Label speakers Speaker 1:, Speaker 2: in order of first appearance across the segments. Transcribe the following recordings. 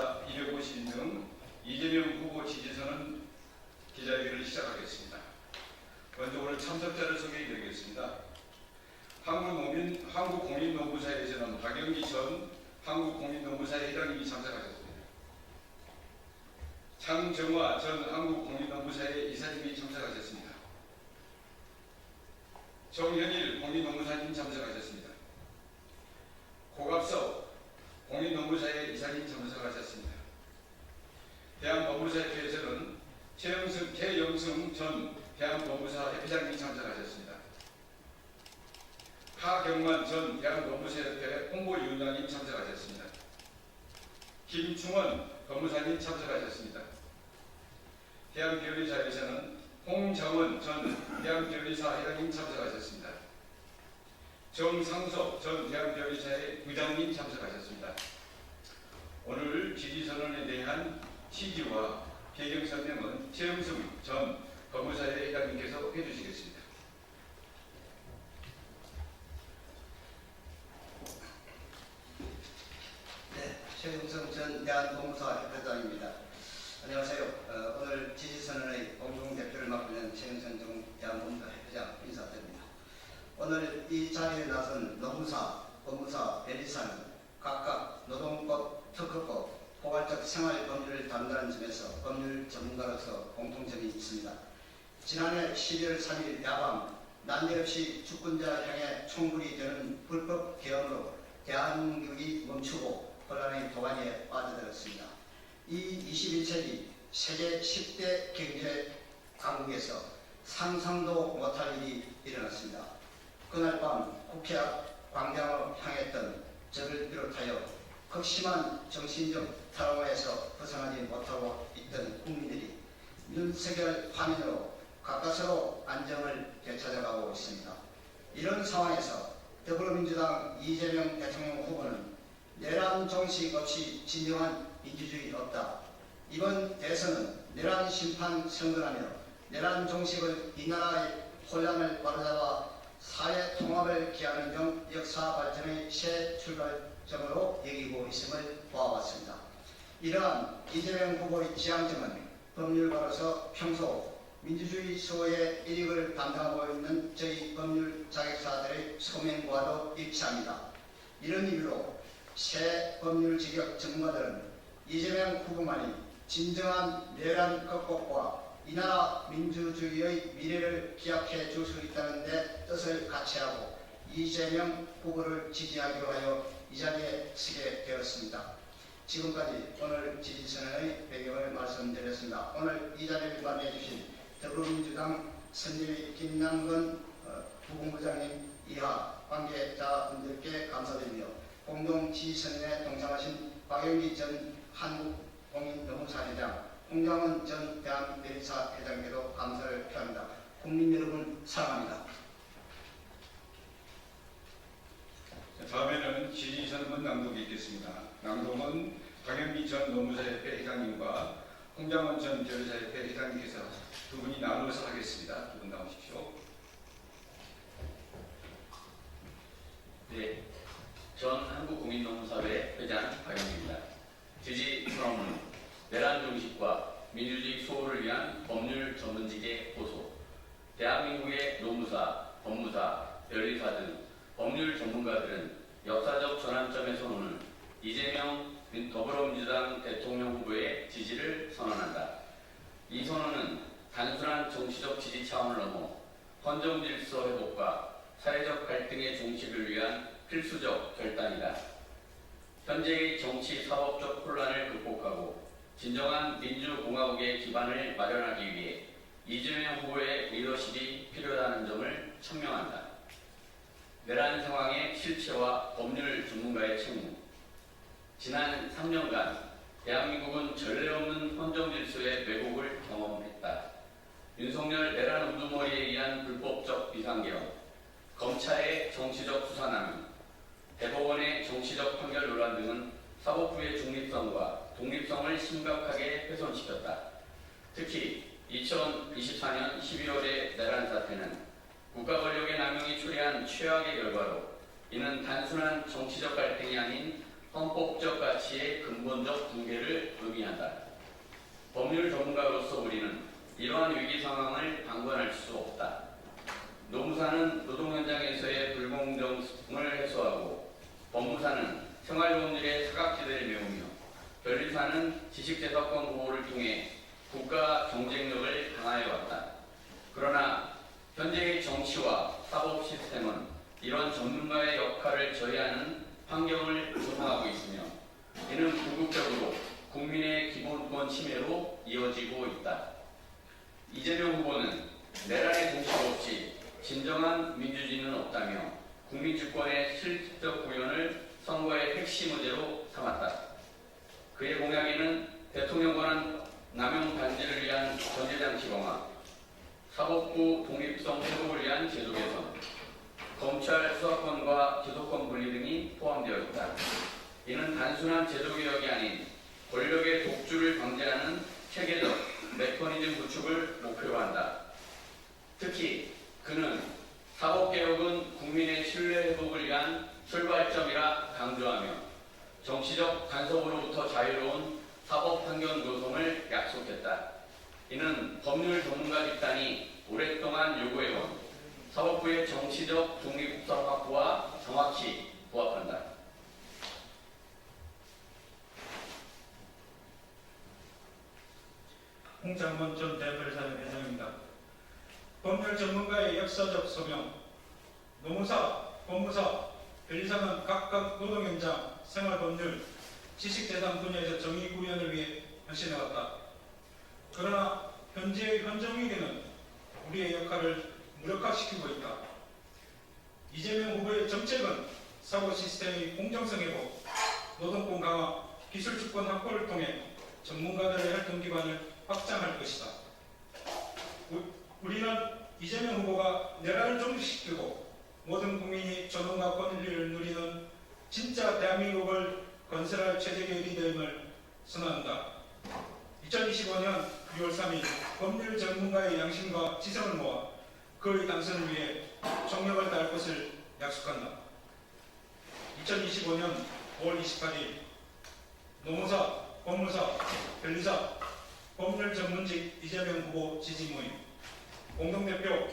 Speaker 1: 노무사 252명 이재명 후보 지지선언 기자회견을 시작하겠습니다. 먼저 오늘 참석자를 소개해드리겠습니다. 한국공인노무사에서는 박영기 전 한국공인노무사회 회장님이 참석하셨습니다. 장정화 전 한국공인노무사회 이사님이 참석하셨습니다. 정현일 공인노무사님 참석하셨습니다. 고갑석 공인노무사회 이사님 참석하셨습니다. 대한법무사협회에서는 최영승 전 대한법무사 협회장님이 참석하셨습니다. 하경만 전 대한법무사협회 홍보위원장님 참석하셨습니다. 김충원 법무사님 참석하셨습니다. 대한변리사에서는 홍정원 전 대한변리사 회장님 참석하셨습니다. 정상석 전 대한변리사의 부장님 참석하셨습니다. 오늘 지지선언에 대한 취지와 배경 설명은 최영승 전 법무사회 회장님께서 해주시겠습니다.
Speaker 2: 네, 최영승 전 대한법무사 협회장입니다. 안녕하세요. 오늘 지지선언의 공동대표를 맡고 있는 최영승 전 대한법무사 협회장 인사드립니다. 오늘 이 자리에 나선 노무사, 법무사, 변리사는 각각 노동법, 특허법, 포괄적 생활법률을 담당하는 점에서 법률 전문가로서 공통점이 있습니다. 지난해 12월 3일 야밤 난데없이 주권자 향해 총불이 되는 불법 개헌으로 대한민국이 멈추고 혼란의 도가니에 빠져들었습니다. 이 21세기 세계 10대 경제 강국에서 상상도 못할 일이 일어났습니다. 그날 밤 국회 앞 광장으로 향했던 저를 비롯하여 극심한 정신적 트라우마에서 벗어나지 못하고 있던 국민들이 윤석열 화면으로 가까스로 안정을 되찾아가고 있습니다. 이런 상황에서 더불어민주당 이재명 대통령 후보는 내란 종식 없이 진정한 민주주의 없다. 이번 대선은 내란 심판 선거라며 내란 종식을 이 나라의 혼란을 바로잡아 사회 통합을 기하는 등 역사 발전의 새 출발점으로 여기고 있음을 보아왔습니다. 이러한 이재명 후보의 지향점은 법률가로서 평소 민주주의 수호의 일익을 담당하고 있는 저희 법률 자격사들의 소명과도 일치합니다. 이런 이유로 새 법률 직역 전문가들은 이재명 후보만이 진정한 내란 극복과 이 나라 민주주의의 미래를 기약해 줄 수 있다는 데 뜻을 같이 하고 이재명 후보를 지지하기로 하여 이 자리에 서게 되었습니다. 지금까지 오늘 지지선언의 배경을 말씀드렸습니다. 오늘 이 자리를 마련해 주신 더불어민주당 선재위 김남근 부본부장님 이하 관계자분들께 감사드리며 공동 지지선언에 동참하신 박영기 전 한국공인노무사 회장, 홍장원 전 대한변리사 회장께도 감사를 표합니다. 국민 여러분 사랑합니다.
Speaker 1: 다음에는 지지선언 낭독이 있겠습니다. 낭독은 박영기 전 노무사협회 회장님과 홍장원 전 변리사협회 회장님께서 두 분이 나누어서 하겠습니다. 두 분 나오십시오.
Speaker 3: 네, 전 한국공인노무사회 회장 박영기입니다. 지지선언은 내란 종식과 민주주의 수호를 위한 법률 전문직의 호소, 대한민국의 노무사, 법무사, 변리사 등 법률 전문가들은 역사적 전환점의 선언을 이재명 더불어민주당 대통령 후보의 지지를 선언한다. 이 선언은 단순한 정치적 지지 차원을 넘어 헌정 질서 회복과 사회적 갈등의 종식을 위한 필수적 결단이다. 현재의 정치 사법적 혼란을 극복하고 진정한 민주공화국의 기반을 마련하기 위해 이재명 후보의 리더십이 필요하다는 점을 천명한다. 내란 상황의 실체와 법률 전문가의 책무. 지난 3년간 대한민국은 전례 없는 헌정 질서의 왜곡을 경험했다. 윤석열 내란 우두머리에 의한 불법적 비상개헌, 검찰의 정치적 수사남용, 대법원의 정치적 판결 논란 등은 사법부의 중립성과 독립성을 심각하게 훼손시켰다. 특히 2024년 12월의 내란 사태는 국가 권력의 남용이 초래한 최악의 결과로 이는 단순한 정치적 갈등이 아닌 헌법적 가치의 근본적 붕괴를 의미한다. 법률 전문가로서 우리는 이러한 위기 상황을 방관할 수 없다. 노무사는 노동 현장에서의 불공정을 해소하고, 법무사는 생활법률의 사각지대를 메우며, 변리사는 지식재산권 보호를 통해 국가 경쟁력을 강화해 왔다. 그러나 현재의 정치와 사법 시스템은 이런 전문가의 역할을 저해하는 환경을 조성하고 있으며, 이는 궁극적으로 국민의 기본권 침해로 이어지고 있다. 이재명 후보는 내란의 공식 없이 진정한 민주주의는 없다며 국민 주권의 실질적 구현을 선거의 핵심 의제로 삼았다. 그의 공약에는 대통령 권한 남용 단지를 위한 전제장치 강화, 사법부 독립성 회복을 위한 제도 개선, 검찰 수사권과 기소권 분리 등이 포함되어 있다. 이는 단순한 제도 개혁이 아닌 권력의 독주를 방지하는 체계적 메커니즘 구축을 목표로 한다. 특히 그는 사법개혁은 국민의 신뢰 회복을 위한 출발점이라 강조하며 정치적 간섭으로부터 자유로운 사법 환경 조성을 약속했다. 이는 법률 전문가 집단이 오랫동안 요구해온 사법부의 정치적 독립성 확보와 정확히 부합한다.
Speaker 4: 홍장원 전 대표이사회 회장입니다. 법률 전문가의 역사적 소명, 노무사, 법무사, 변리사는 각각 노동 현장, 생활법률, 지식재산 분야에서 정의 구현을 위해 헌신해왔다. 그러나 현재의 현정위기는 우리의 역할을 무력화시키고 있다. 이재명 후보의 정책은 사고 시스템의 공정성 회복, 노동권 강화, 기술 주권 확보를 통해 전문가들의 활동 기반을 확장할 것이다. 우리는 이재명 후보가 내란을 종식시키고 모든 국민이 전원과 권리를 누리는 진짜 대한민국을 건설할 최적의 리더임을 선언한다. 2025년 6월 3일 법률 전문가의 양심과 지성을 모아 그의 당선을 위해 총력을 다할 것을 약속한다. 2025년 5월 28일 노무사, 법무사, 변리사, 법률 전문직 이재명 후보 지지 모임, 공동대표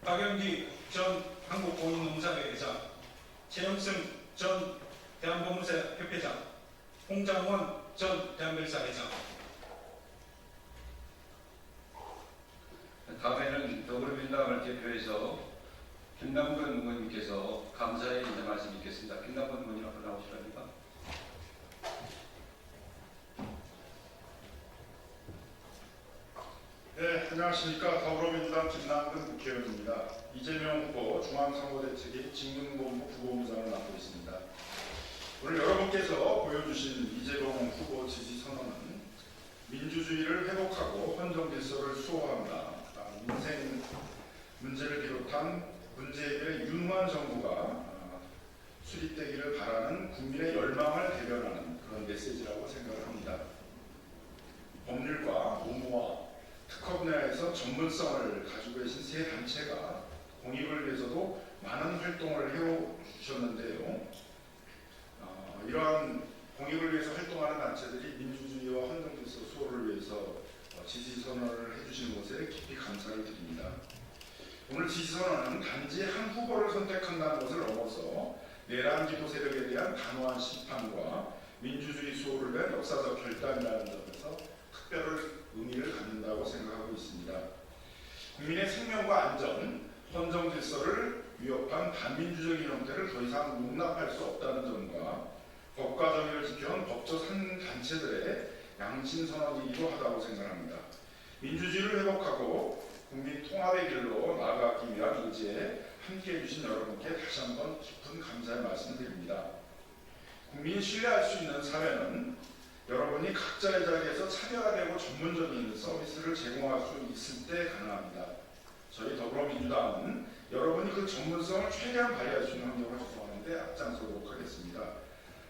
Speaker 4: 박영기 전 한국공인노무사회 회장, 최영승 전 대한법무사 협회장, 홍장원 전 대한변리사 회장.
Speaker 1: 다음에는 더불어민주당을 대표해서 김남근 의원님께서 감사의 인사 말씀 있겠습니다. 김남근 의원님 앞으로 나오시랍니까?
Speaker 5: 네, 안녕하십니까. 더불어민주당 김남근 국회의원입니다. 이재명 후보 중앙선거대책위 직능본부 부본부장을 맡고 있습니다. 오늘 여러분께서 보여주신 이재명 후보 지지 선언은 민주주의를 회복하고 헌정 질서를 수호한다. 민생 문제를 비롯한 문제 해결의 유능한 정부가 수립되기를 바라는 국민의 열망을 대변하는 그런 메시지라고 생각을 합니다. 법률과 노무와 특허 분야에서 전문성을 가지고 계신 세 단체가 공익을 위해서도 많은 활동을 해오셨는데요. 이러한 공익을 위해서 활동하는 단체들이 민주주의와 헌정질서 수호를 위해서 지지선언을 해주시는 것에 깊이 감사를 드립니다. 오늘 지지선언은 단지 한 후보를 선택한다는 것을 넘어서 내란 기도 세력에 대한 단호한 심판과 민주주의 수호를 위한 역사적 결단이라는 점에서 특별한 의미를 갖는다고 생각하고 있습니다. 국민의 생명과 안전, 헌정 질서를 위협한 반민주적인 형태를 더 이상 용납할 수 없다는 점과 법과 정의를 지켜온 법조 단체들의 양심 선언이기도 하다고 생각합니다. 민주주의를 회복하고 국민 통합의 길로 나아가기 위한 의지에 함께해 주신 여러분께 다시 한번 깊은 감사의 말씀을 드립니다. 국민이 신뢰할 수 있는 사회는 여러분이 각자의 자리에서 차별화되고 전문적인 서비스를 제공할 수 있을 때 가능합니다. 저희 더불어민주당은 여러분이 그 전문성을 최대한 발휘할 수 있는 환경을 조성하는데 앞장서도록 하겠습니다.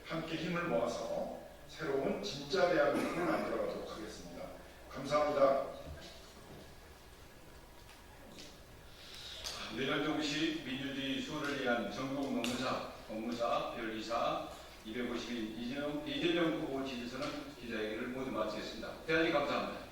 Speaker 5: 함께 힘을 모아서 새로운 진짜 대한민국을 만들어가도록 하겠습니다. 감사합니다.
Speaker 1: 내란 종식 민주주의 수호를 위한 전국 노무사, 법무사, 변리사, 250인 이재명 후보 지지선언 기자회견을 모두 마치겠습니다. 대단히 감사합니다.